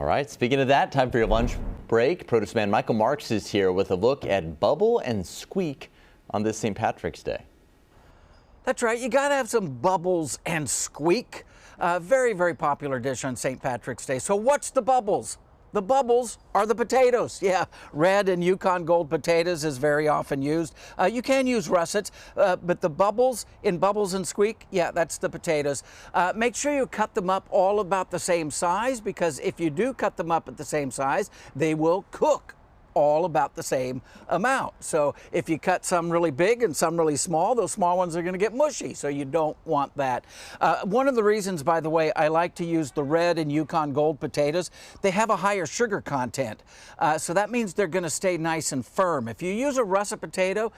right, speaking of that, time for your lunch break. Produce man Michael Marks is here with a look at bubble and squeak on this St. Patrick's Day. That's right. You got to have some bubbles and squeak. Very, very popular dish on St. Patrick's Day. So what's the bubbles? The bubbles are the potatoes. Yeah, red and Yukon Gold potatoes is very often used. You can use russets, but the bubbles in bubbles and squeak, yeah, that's the potatoes. Make sure you cut them up all about the same size, because if you do cut them up at the same size, they will cook all about the same amount. So if you cut some really big and some really small, those small ones are going to get mushy, so you don't want that. One of the reasons, by the way, I like to use the red and Yukon Gold potatoes, they have a higher sugar content. So that means they're going to stay nice and firm. If you use a russet potato,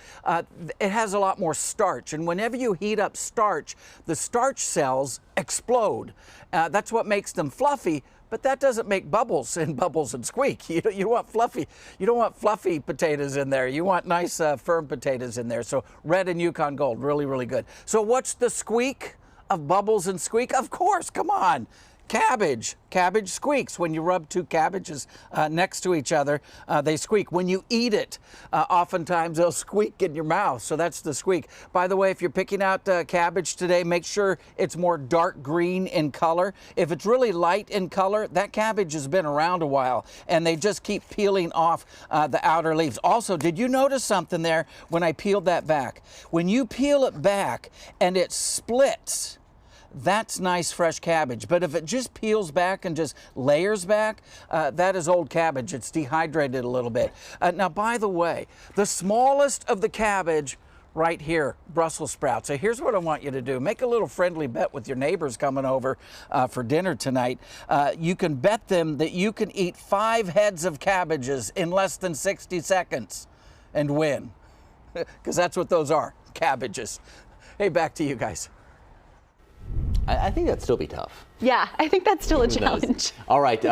it has a lot more starch, and whenever you heat up starch, the starch cells explode. That's what makes them fluffy. But that doesn't make bubbles in bubbles and squeak. You don't want fluffy potatoes in there. You want nice firm potatoes in there. So red and Yukon Gold, really, really good. So what's the squeak of bubbles and squeak? Of course, come on. Cabbage. Cabbage squeaks. When you rub two cabbages next to each other, they squeak. When you eat it, oftentimes they'll squeak in your mouth. So that's the squeak. By the way, if you're picking out cabbage today, make sure it's more dark green in color. If it's really light in color, that cabbage has been around a while, and they just keep peeling off the outer leaves. Also, did you notice something there when I peeled that back? When you peel it back and it splits, that's nice fresh cabbage. But if it just peels back and just layers back, that is old cabbage. It's dehydrated a little bit. Now, by the way, the smallest of the cabbage right here, Brussels sprouts. So here's what I want you to do. Make a little friendly bet with your neighbors coming over for dinner tonight. You can bet them that you can eat 5 heads of cabbages in less than 60 seconds and win. Because that's what those are, cabbages. Hey, back to you guys. I think that'd still be tough. Yeah, I think that's still a Who knows? challenge. All right.